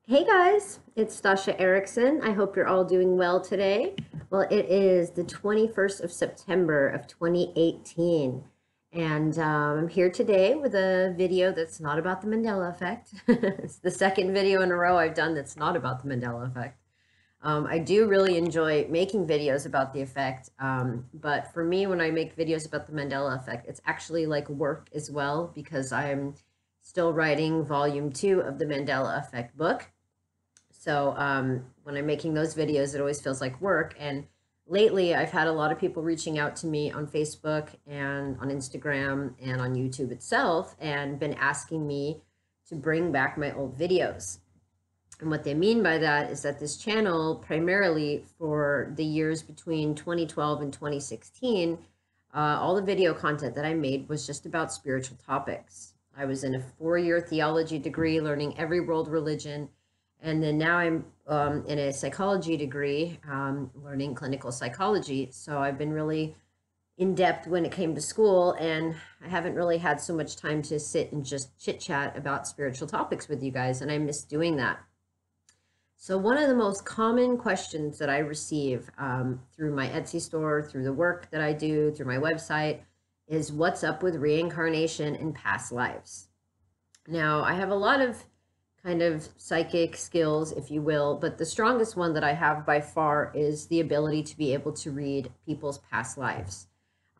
Hey guys, it's Stasha Erickson. I hope you're all doing well today. Well, it is the 21st of September of 2018, and I'm here today with a video that's not about the Mandela effect. It's the second video in a row I've done that's not about the Mandela effect. I do really enjoy making videos about the effect, but for me, when I make videos about the Mandela effect, it's actually like work as well because I'm still writing volume 2 of the Mandela effect book. So when I'm making those videos, it always feels like work. And lately, I've had a lot of people reaching out to me on Facebook and on Instagram and on YouTube itself and been asking me to bring back my old videos. And what they mean by that is that this channel, primarily for the years between 2012 and 2016, all the video content that I made was just about spiritual topics. I was in a 4-year theology degree, learning every world religion. And then now I'm in a psychology degree, learning clinical psychology. So I've been really in depth when it came to school, and I haven't really had so much time to sit and just chit chat about spiritual topics with you guys, and I miss doing that. So one of the most common questions that I receive through my Etsy store, through the work that I do, through my website, is what's up with reincarnation and past lives? Now, I have a lot of kind of psychic skills, if you will, but the strongest one that I have by far is the ability to be able to read people's past lives.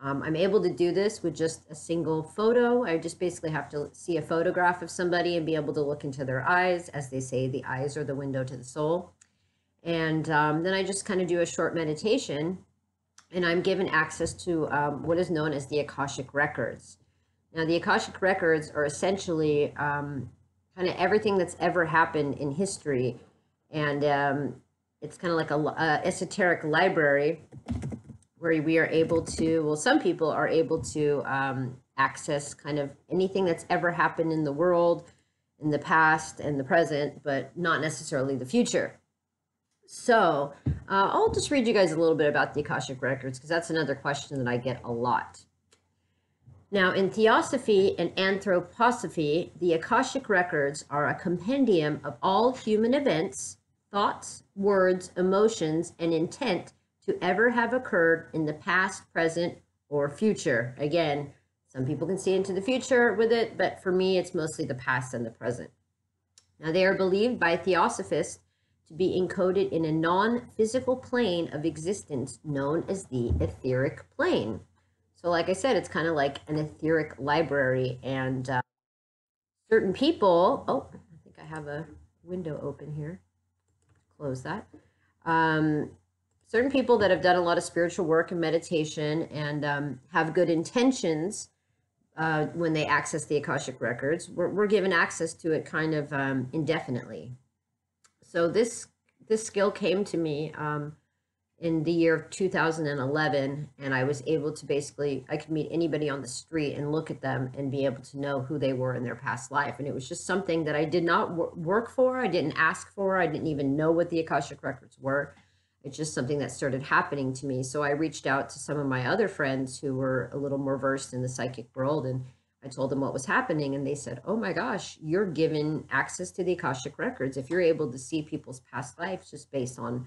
I'm able to do this with just a single photo. I just basically have to see a photograph of somebody and be able to look into their eyes. As they say, the eyes are the window to the soul. And then I just kind of do a short meditation, and I'm given access to what is known as the Akashic Records. Now, the Akashic Records are essentially kind of everything that's ever happened in history, and it's kind of like a esoteric library where we are able to, well, some people are able to access kind of anything that's ever happened in the world, in the past and the present, but not necessarily the future. So I'll just read you guys a little bit about the Akashic Records, because that's another question that I get a lot. Now, in Theosophy and Anthroposophy, the Akashic Records are a compendium of all human events, thoughts, words, emotions, and intent to ever have occurred in the past, present, or future. Again, some people can see into the future with it, but for me, it's mostly the past and the present. Now, they are believed by Theosophists to be encoded in a non-physical plane of existence known as the etheric plane. So like I said, it's kind of like an etheric library, and certain people, oh, I think I have a window open here. Close that. Certain people that have done a lot of spiritual work and meditation and have good intentions when they access the Akashic Records, we're given access to it kind of indefinitely. So this skill came to me in the year of 2011, and I was able to basically, I could meet anybody on the street and look at them and be able to know who they were in their past life. And it was just something that I did not work for. I didn't ask for. I didn't even know what the Akashic Records were. It's just something that started happening to me. So I reached out to some of my other friends who were a little more versed in the psychic world, and I told them what was happening, and they said, oh my gosh, you're given access to the Akashic Records. If you're able to see people's past lives just based on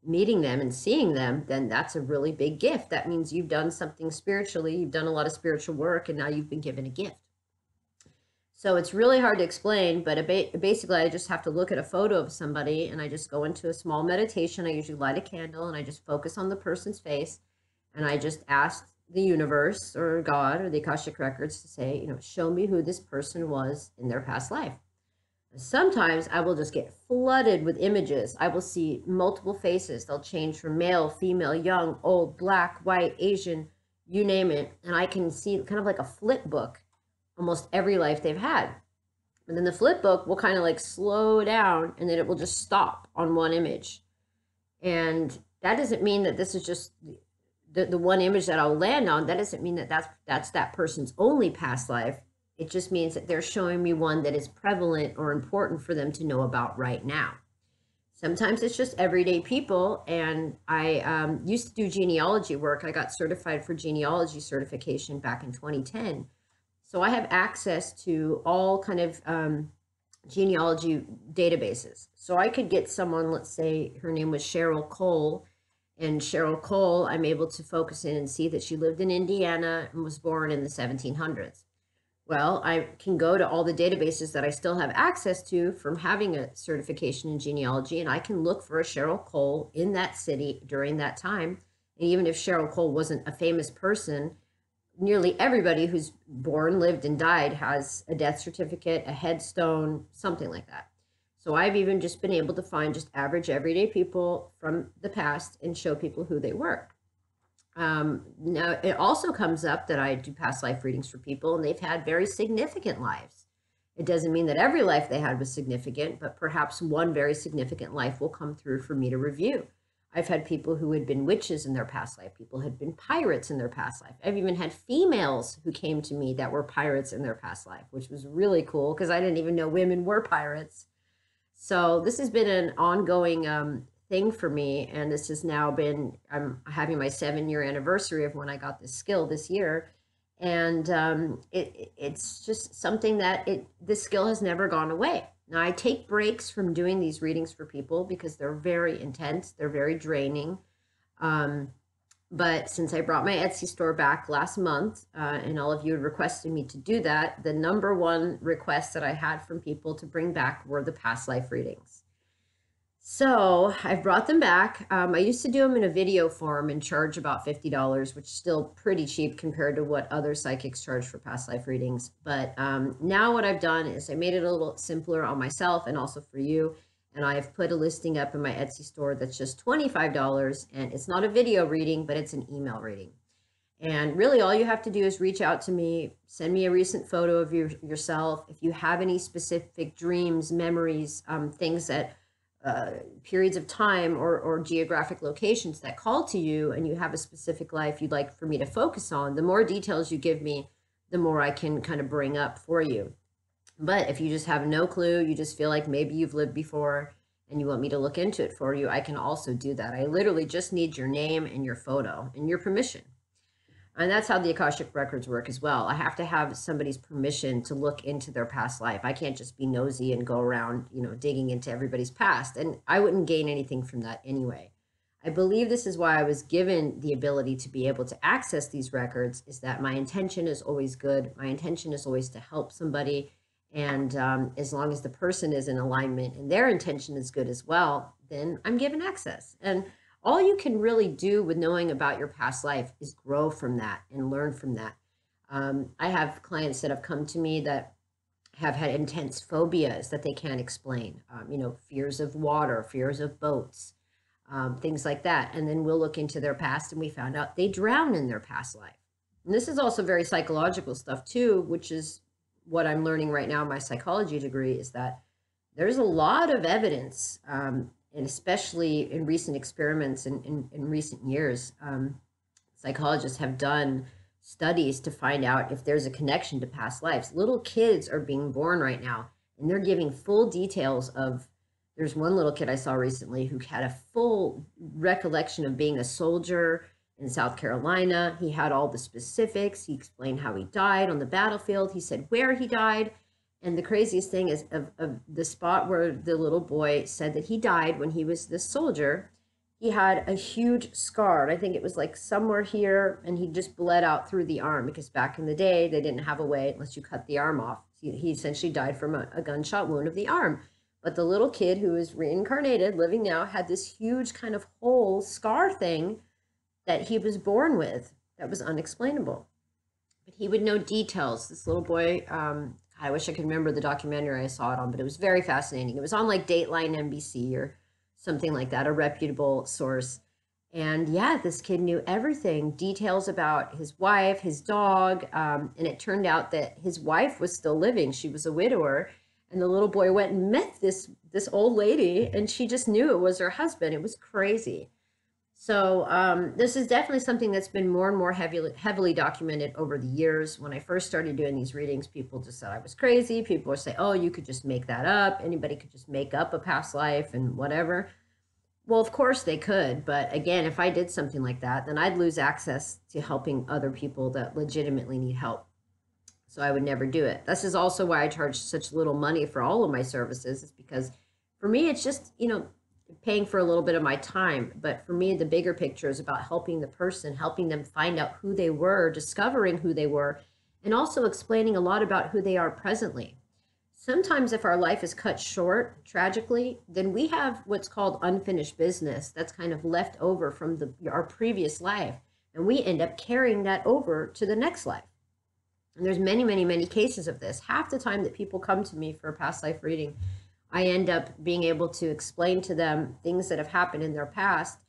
meeting them and seeing them, then that's a really big gift. That means you've done something spiritually, you've done a lot of spiritual work, and now you've been given a gift. So it's really hard to explain, but basically I just have to look at a photo of somebody, and I just go into a small meditation. I usually light a candle, and I just focus on the person's face, and I just ask the universe or God or the Akashic Records to say, show me who this person was in their past life. Sometimes I will just get flooded with images. I will see multiple faces. They'll change from male, female, young, old, black, white, Asian, you name it. And I can see kind of like a flip book, almost every life they've had. And then the flip book will kind of like slow down, and then it will just stop on one image. And that doesn't mean that this is just the one image that I'll land on. That doesn't mean that that's that person's only past life. It just means that they're showing me one that is prevalent or important for them to know about right now. Sometimes it's just everyday people, and I used to do genealogy work. I got certified for genealogy certification back in 2010. So I have access to all kind of genealogy databases. So I could get someone, let's say her name was Cheryl Cole, and Cheryl Cole, I'm able to focus in and see that she lived in Indiana and was born in the 1700s. Well, I can go to all the databases that I still have access to from having a certification in genealogy, and I can look for a Cheryl Cole in that city during that time. And even if Cheryl Cole wasn't a famous person, nearly everybody who's born, lived, and died has a death certificate, a headstone, something like that. So I've even just been able to find just average everyday people from the past and show people who they were. Now, it also comes up that I do past life readings for people, and they've had very significant lives. It doesn't mean that every life they had was significant, but perhaps one very significant life will come through for me to review. I've had people who had been witches in their past life. People had been pirates in their past life. I've even had females who came to me that were pirates in their past life, which was really cool because I didn't even know women were pirates. So this has been an ongoing thing for me, and this has now been, I'm having my 7-year anniversary of when I got this skill this year, and it's just something that this skill has never gone away. Now I take breaks from doing these readings for people because they're very intense, they're very draining. But since I brought my Etsy store back last month, and all of you had requested me to do that, the number one request that I had from people to bring back were the past life readings. So I've brought them back. I used to do them in a video form and charge about $50, which is still pretty cheap compared to what other psychics charge for past life readings. But now what I've done is I made it a little simpler on myself and also for you. And I've put a listing up in my Etsy store that's just $25. And it's not a video reading, but it's an email reading. And really all you have to do is reach out to me, send me a recent photo of yourself. If you have any specific dreams, memories, things that periods of time or geographic locations that call to you, and you have a specific life you'd like for me to focus on, the more details you give me, the more I can kind of bring up for you. But if you just have no clue, you just feel like maybe you've lived before and you want me to look into it for you, I can also do that. I literally just need your name and your photo and your permission. And that's how the Akashic records work as well. I have to have somebody's permission to look into their past life. I can't just be nosy and go around, digging into everybody's past. And I wouldn't gain anything from that anyway. I believe this is why I was given the ability to be able to access these records, is that my intention is always good. My intention is always to help somebody. And as long as the person is in alignment and their intention is good as well, then I'm given access. And all you can really do with knowing about your past life is grow from that and learn from that. I have clients that have come to me that have had intense phobias that they can't explain, fears of water, fears of boats, things like that. And then we'll look into their past and we found out they drowned in their past life. And this is also very psychological stuff too, which is what I'm learning right now in my psychology degree, is that there's a lot of evidence, and especially in recent experiments in recent years, psychologists have done studies to find out if there's a connection to past lives. Little kids are being born right now, and they're giving full details of, there's one little kid I saw recently who had a full recollection of being a soldier in South Carolina. He had all the specifics. He explained how he died on the battlefield. He said where he died. And the craziest thing is of the spot where the little boy said that he died when he was this soldier, he had a huge scar. I think it was like somewhere here, and he just bled out through the arm, because back in the day, they didn't have a way unless you cut the arm off. He essentially died from a gunshot wound of the arm. But the little kid who is reincarnated, living now, had this huge kind of whole scar thing that he was born with that was unexplainable. But he would know details. This little boy, I wish I could remember the documentary I saw it on, but it was very fascinating. It was on like Dateline NBC or something like that, a reputable source. And yeah, this kid knew everything, details about his wife, his dog. And it turned out that his wife was still living. She was a widower. And the little boy went and met this old lady, and she just knew it was her husband. It was crazy. So this is definitely something that's been more and more heavily documented over the years. When I first started doing these readings, people just said I was crazy. People would say, oh, you could just make that up. Anybody could just make up a past life and whatever. Well, of course they could. But again, if I did something like that, then I'd lose access to helping other people that legitimately need help. So I would never do it. This is also why I charge such little money for all of my services, is because for me, it's just, paying for a little bit of my time. But for me, the bigger picture is about helping the person, helping them find out who they were, discovering who they were, and also explaining a lot about who they are presently. Sometimes if our life is cut short, tragically, then we have what's called unfinished business that's kind of left over from our previous life. And we end up carrying that over to the next life. And there's many, many, many cases of this. Half the time that people come to me for a past life reading, I end up being able to explain to them things that have happened in their past,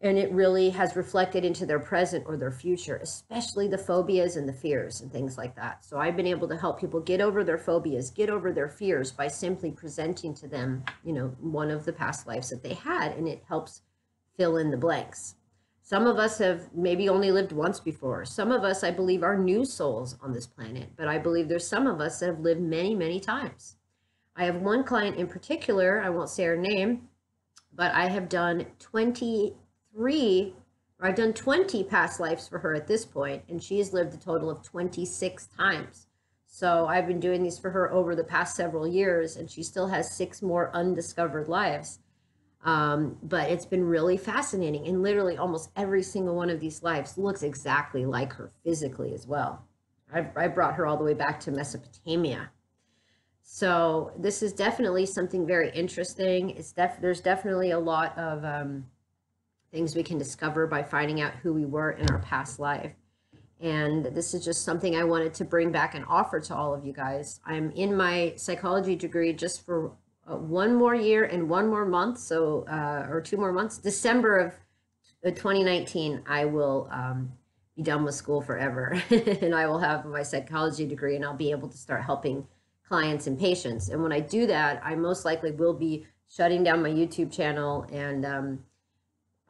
and it really has reflected into their present or their future, especially the phobias and the fears and things like that. So I've been able to help people get over their phobias, get over their fears by simply presenting to them, one of the past lives that they had, and it helps fill in the blanks. Some of us have maybe only lived once before. Some of us, I believe, are new souls on this planet, but I believe there's some of us that have lived many, many times. I have one client in particular, I won't say her name, but I have done 20 past lives for her at this point, and she's lived a total of 26 times. So I've been doing these for her over the past several years, and she still has 6 more undiscovered lives. But it's been really fascinating, and literally almost every single one of these lives looks exactly like her physically as well. I brought her all the way back to Mesopotamia. So this is definitely something very interesting. There's definitely a lot of things we can discover by finding out who we were in our past life. And this is just something I wanted to bring back and offer to all of you guys. I'm in my psychology degree just for 1 more year and 1 more month, or 2 more months. December of 2019, I will be done with school forever, and I will have my psychology degree, and I'll be able to start helping clients and patients. And when I do that, I most likely will be shutting down my YouTube channel, and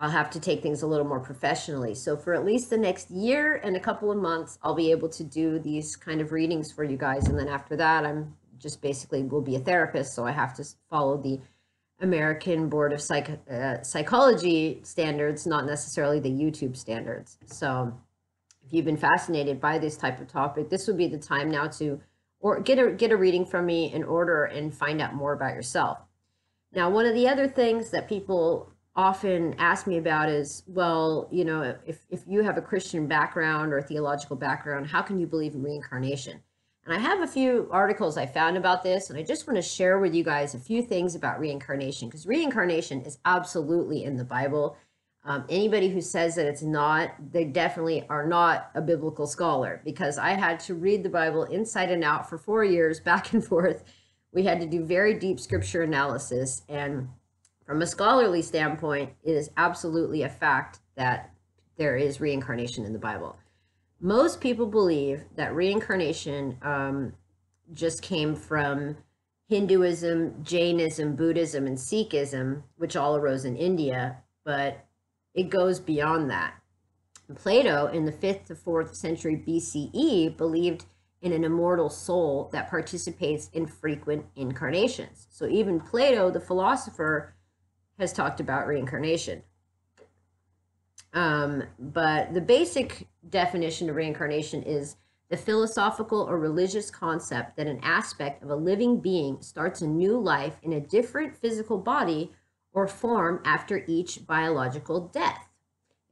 I'll have to take things a little more professionally. So for at least the next year and a couple of months, I'll be able to do these kind of readings for you guys. And then after that, I'm just basically will be a therapist. So I have to follow the American Board of Psychology standards, not necessarily the YouTube standards. So if you've been fascinated by this type of topic, this would be the time now to get a reading from me in order and find out more about yourself. Now, one of the other things that people often ask me about is, well, if you have a Christian background or a theological background, how can you believe in reincarnation? And I have a few articles I found about this, and I just want to share with you guys a few things about reincarnation, because reincarnation is absolutely in the Bible. Anybody who says that it's not, they definitely are not a biblical scholar, because I had to read the Bible inside and out for 4 years, back and forth. We had to do very deep scripture analysis, and from a scholarly standpoint, it is absolutely a fact that there is reincarnation in the Bible. Most people believe that reincarnation just came from Hinduism, Jainism, Buddhism, and Sikhism, which all arose in India, but it goes beyond that. Plato, in the 5th to 4th century BCE, believed in an immortal soul that participates in frequent incarnations. So even Plato, the philosopher, has talked about reincarnation. But the basic definition of reincarnation is the philosophical or religious concept that an aspect of a living being starts a new life in a different physical body or form after each biological death.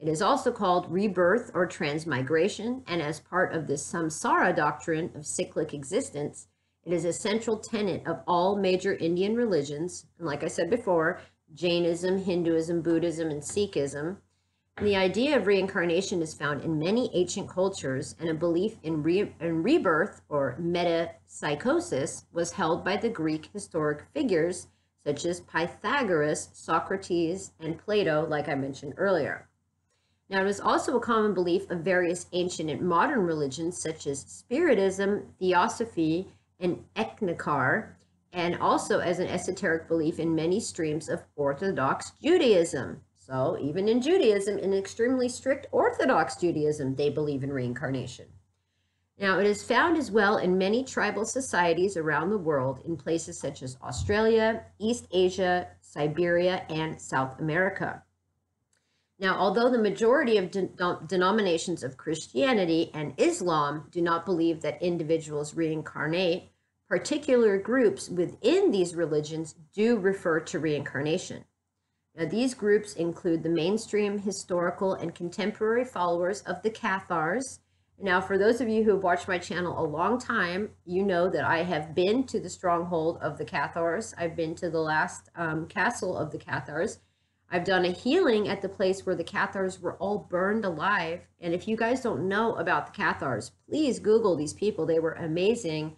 It is also called rebirth or transmigration, and as part of the samsara doctrine of cyclic existence, it is a central tenet of all major Indian religions, and like I said before, Jainism, Hinduism, Buddhism, and Sikhism. And the idea of reincarnation is found in many ancient cultures, and a belief in rebirth or metempsychosis was held by the Greek historic figures such as Pythagoras, Socrates, and Plato, like I mentioned earlier. Now, it is also a common belief of various ancient and modern religions such as Spiritism, Theosophy, and Eckankar, and also as an esoteric belief in many streams of Orthodox Judaism. So even in Judaism, in extremely strict Orthodox Judaism, they believe in reincarnation. Now, it is found as well in many tribal societies around the world in places such as Australia, East Asia, Siberia, and South America. Now, although the majority of denominations of Christianity and Islam do not believe that individuals reincarnate, particular groups within these religions do refer to reincarnation. Now, these groups include the mainstream historical and contemporary followers of the Cathars. Now, for those of you who have watched my channel a long time, you know that I have been to the stronghold of the Cathars. I've been to the last castle of the Cathars. I've done a healing at the place where the Cathars were all burned alive. And if you guys don't know about the Cathars, please Google these people. They were amazing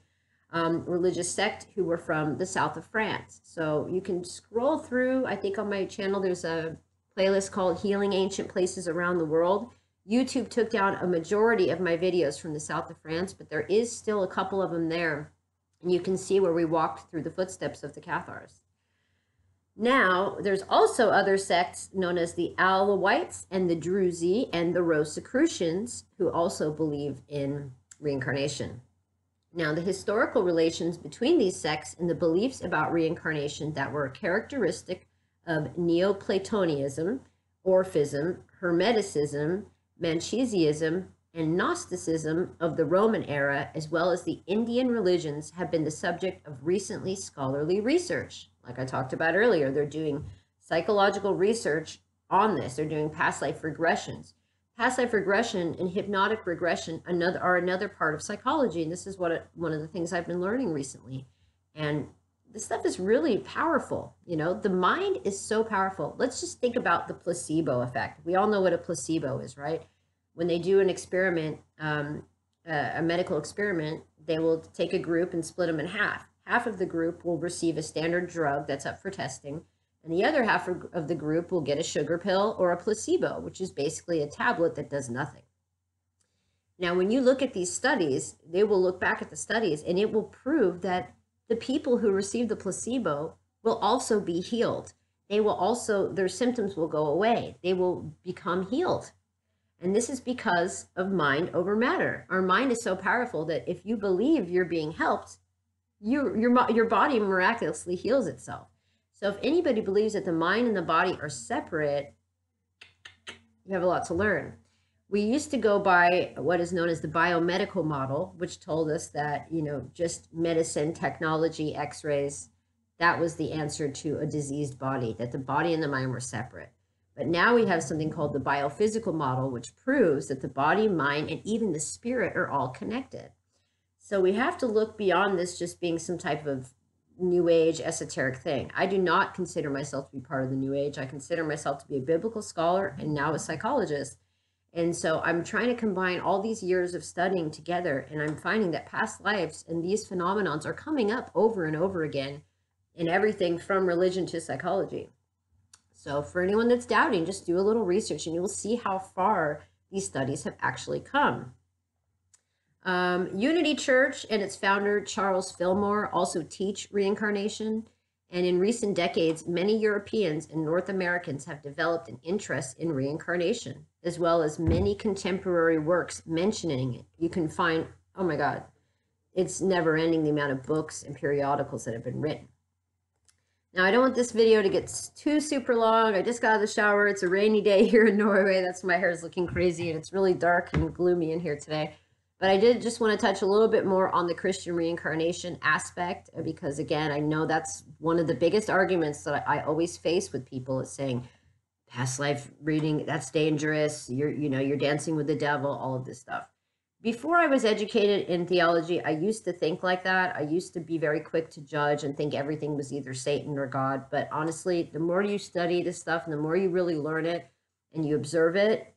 religious sect who were from the south of France. So you can scroll through. I think on my channel there's a playlist called Healing Ancient Places Around the World. YouTube took down a majority of my videos from the south of France, but there is still a couple of them there. And you can see where we walked through the footsteps of the Cathars. Now, there's also other sects known as the Alawites and the Druzi and the Rosicrucians who also believe in reincarnation. Now, the historical relations between these sects and the beliefs about reincarnation that were characteristic of Neoplatonism, Orphism, Hermeticism, Manichaeism, and Gnosticism of the Roman era, as well as the Indian religions, have been the subject of recently scholarly research. Like I talked about earlier, they're doing psychological research on this. They're doing past life regressions. Past life regression and hypnotic regression are another part of psychology, and this is one of the things I've been learning recently. And this stuff is really powerful. You know, the mind is so powerful. Let's just think about the placebo effect. We all know what a placebo is, right? When they do an experiment, a medical experiment, they will take a group and split them in half. Half of the group will receive a standard drug that's up for testing, and the other half of the group will get a sugar pill or a placebo, which is basically a tablet that does nothing. Now, when you look at these studies, they will look back at the studies, and it will prove that the people who receive the placebo will also be healed. They will also, their symptoms will go away. They will become healed. And this is because of mind over matter. Our mind is so powerful that if you believe you're being helped, your body miraculously heals itself. So if anybody believes that the mind and the body are separate, you have a lot to learn. We used to go by what is known as the biomedical model, which told us that, you know, just medicine, technology, x-rays, that was the answer to a diseased body, that the body and the mind were separate. But now we have something called the biophysical model, which proves that the body, mind, and even the spirit are all connected. So we have to look beyond this just being some type of New Age esoteric thing. I do not consider myself to be part of the New Age. I consider myself to be a biblical scholar and now a psychologist. And so I'm trying to combine all these years of studying together, and I'm finding that past lives and these phenomenons are coming up over and over again in everything from religion to psychology. So for anyone that's doubting, just do a little research and you will see how far these studies have actually come. Unity Church and its founder, Charles Fillmore, also teach reincarnation. And in recent decades, many Europeans and North Americans have developed an interest in reincarnation, as well as many contemporary works mentioning it. You can find, oh my God, it's never ending the amount of books and periodicals that have been written. Now, I don't want this video to get too super long. I just got out of the shower. It's a rainy day here in Norway. That's why my hair is looking crazy, and it's really dark and gloomy in here today. But I did just want to touch a little bit more on the Christian reincarnation aspect, because again, I know that's one of the biggest arguments that I always face with people is saying, past life reading, that's dangerous. You're dancing with the devil, all of this stuff. Before I was educated in theology, I used to think like that. I used to be very quick to judge and think everything was either Satan or God. But honestly, the more you study this stuff and the more you really learn it and you observe it,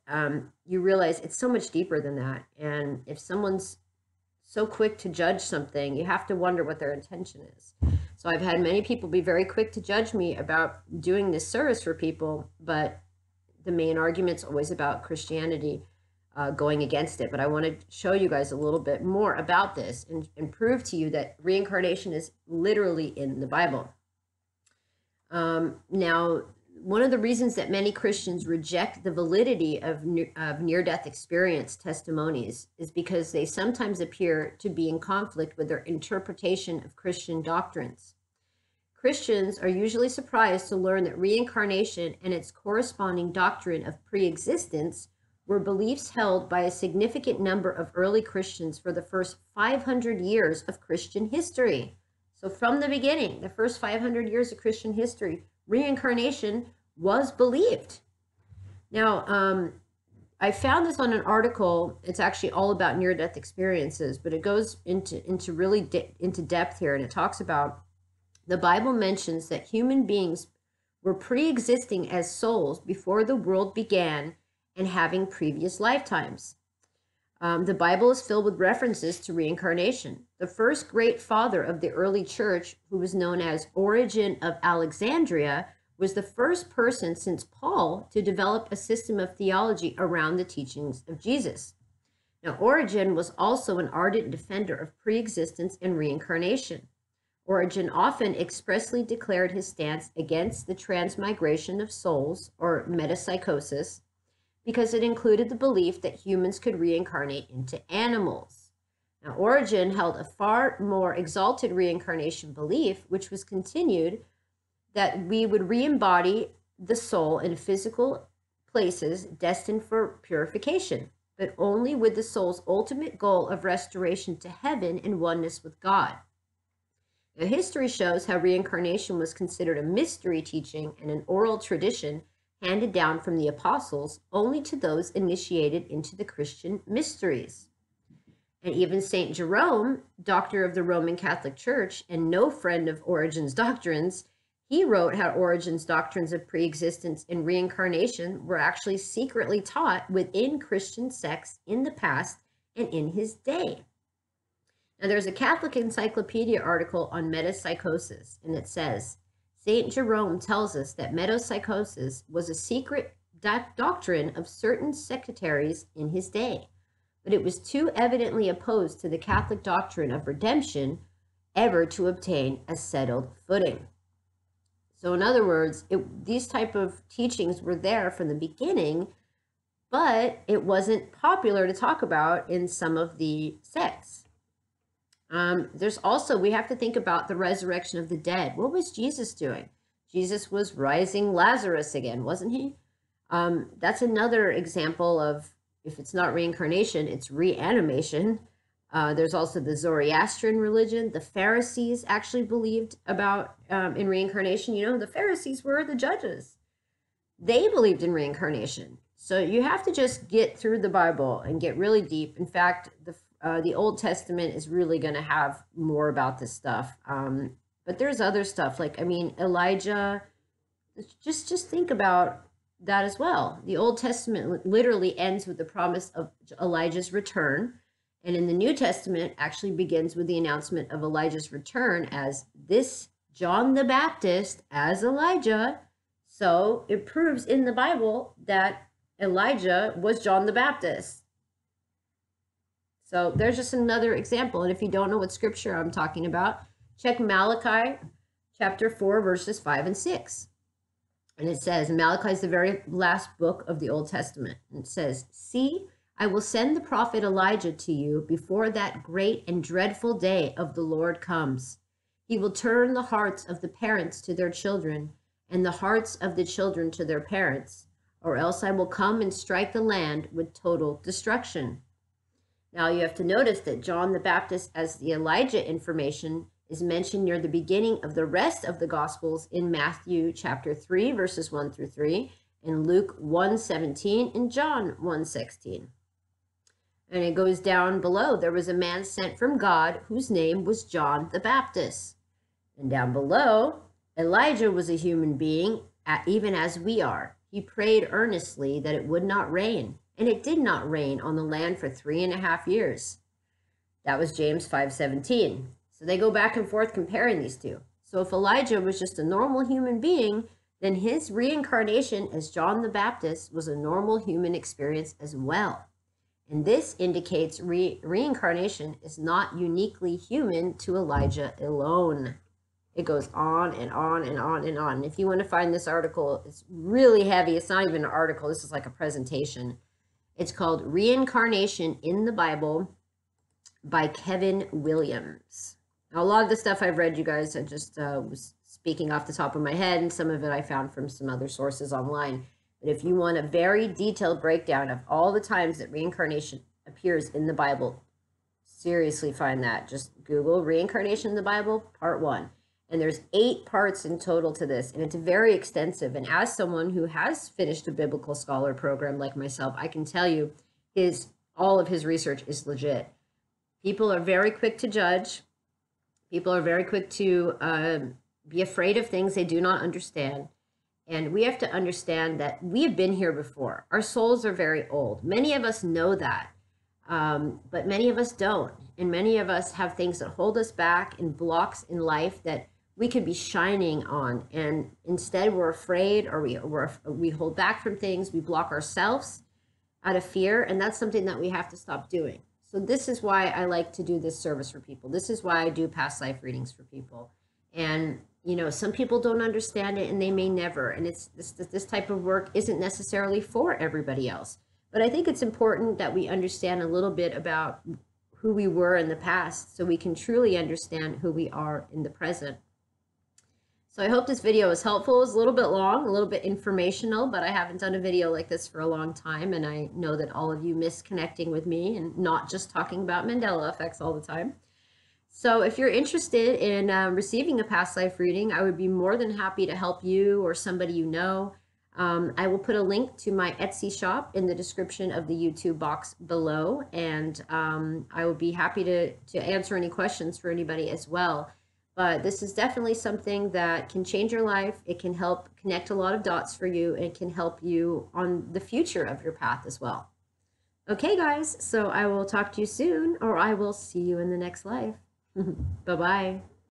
you realize it's so much deeper than that. And if someone's so quick to judge something, you have to wonder what their intention is. So I've had many people be very quick to judge me about doing this service for people, but the main argument's always about Christianity going against it. But I want to show you guys a little bit more about this and prove to you that reincarnation is literally in the Bible. Now, one of the reasons that many Christians reject the validity of near-death experience testimonies is because they sometimes appear to be in conflict with their interpretation of Christian doctrines. Christians are usually surprised to learn that reincarnation and its corresponding doctrine of pre-existence were beliefs held by a significant number of early Christians for the first 500 years of Christian history. So from the beginning, the first 500 years of Christian history, reincarnation was believed. Now, I found this on an article. It's actually all about near-death experiences, but it goes into really into depth here, and it talks about the Bible mentions that human beings were pre-existing as souls before the world began and having previous lifetimes. The Bible is filled with references to reincarnation. The first great father of the early church, who was known as Origen of Alexandria, was the first person since Paul to develop a system of theology around the teachings of Jesus. Now, Origen was also an ardent defender of pre-existence and reincarnation. Origen often expressly declared his stance against the transmigration of souls, or metempsychosis, because it included the belief that humans could reincarnate into animals. Now, Origen held a far more exalted reincarnation belief, which was continued, that we would re-embody the soul in physical places destined for purification, but only with the soul's ultimate goal of restoration to heaven and oneness with God. Now, history shows how reincarnation was considered a mystery teaching and an oral tradition handed down from the apostles only to those initiated into the Christian mysteries. And even St. Jerome, doctor of the Roman Catholic Church and no friend of Origen's doctrines, he wrote how Origen's doctrines of pre-existence and reincarnation were actually secretly taught within Christian sects in the past and in his day. Now, there's a Catholic Encyclopedia article on metempsychosis, and it says, St. Jerome tells us that metempsychosis was a secret doctrine of certain sectaries in his day, but it was too evidently opposed to the Catholic doctrine of redemption ever to obtain a settled footing. So in other words, these type of teachings were there from the beginning, but it wasn't popular to talk about in some of the sects. There's also, we have to think about the resurrection of the dead. What was Jesus doing? Jesus was rising Lazarus again, wasn't he? That's another example of, if it's not reincarnation, it's reanimation. There's also the Zoroastrian religion. The Pharisees actually believed about in reincarnation. You know, the Pharisees were the judges. They believed in reincarnation. So you have to just get through the Bible and get really deep. In fact, the Old Testament is really going to have more about this stuff. But there's other stuff, like, I mean, Elijah, just think about that as well. The Old Testament literally ends with the promise of Elijah's return. And in the New Testament actually begins with the announcement of Elijah's return as this John the Baptist as Elijah. So it proves in the Bible that Elijah was John the Baptist. So there's just another example. And if you don't know what scripture I'm talking about, check Malachi chapter 4, verses 5 and 6. And it says, Malachi is the very last book of the Old Testament. And it says, see, I will send the prophet Elijah to you before that great and dreadful day of the Lord comes. He will turn the hearts of the parents to their children and the hearts of the children to their parents, or else I will come and strike the land with total destruction. Now you have to notice that John the Baptist as the Elijah information is mentioned near the beginning of the rest of the Gospels in Matthew chapter 3, verses 1 through 3, in Luke 1:17, and John 1:16. And it goes down below. There was a man sent from God whose name was John the Baptist. And down below, Elijah was a human being, even as we are. He prayed earnestly that it would not rain, and it did not rain on the land for 3.5 years. That was James 5:17. So they go back and forth comparing these two. So if Elijah was just a normal human being, then his reincarnation as John the Baptist was a normal human experience as well. And this indicates reincarnation is not uniquely human to Elijah alone. It goes on and on and on and on. If you want to find this article, it's really heavy. It's not even an article. This is like a presentation. It's called Reincarnation in the Bible by Kevin Williams. Now, a lot of the stuff I've read, you guys, I just was speaking off the top of my head, and some of it I found from some other sources online. But if you want a very detailed breakdown of all the times that reincarnation appears in the Bible, seriously find that. Just Google reincarnation in the Bible, part 1. And there's 8 parts in total to this, and it's very extensive. And as someone who has finished a biblical scholar program like myself, I can tell you all of his research is legit. People are very quick to judge. People are very quick to be afraid of things they do not understand. And we have to understand that we have been here before. Our souls are very old. Many of us know that, but many of us don't. And many of us have things that hold us back and blocks in life that we could be shining on. And instead we're afraid, or we hold back from things. We block ourselves out of fear. And that's something that we have to stop doing. So this is why I like to do this service for people. This is why I do past life readings for people. And, you know, some people don't understand it, and they may never. And it's this type of work isn't necessarily for everybody else. But I think it's important that we understand a little bit about who we were in the past, so we can truly understand who we are in the present. So I hope this video was helpful. It was a little bit long, a little bit informational, but I haven't done a video like this for a long time, and I know that all of you miss connecting with me and not just talking about Mandela effects all the time. So if you're interested in receiving a past life reading, I would be more than happy to help you or somebody you know. I will put a link to my Etsy shop in the description of the YouTube box below, and I will be happy to answer any questions for anybody as well. But this is definitely something that can change your life. It can help connect a lot of dots for you, and it can help you on the future of your path as well. Okay, guys, so I will talk to you soon, or I will see you in the next life. Bye-bye.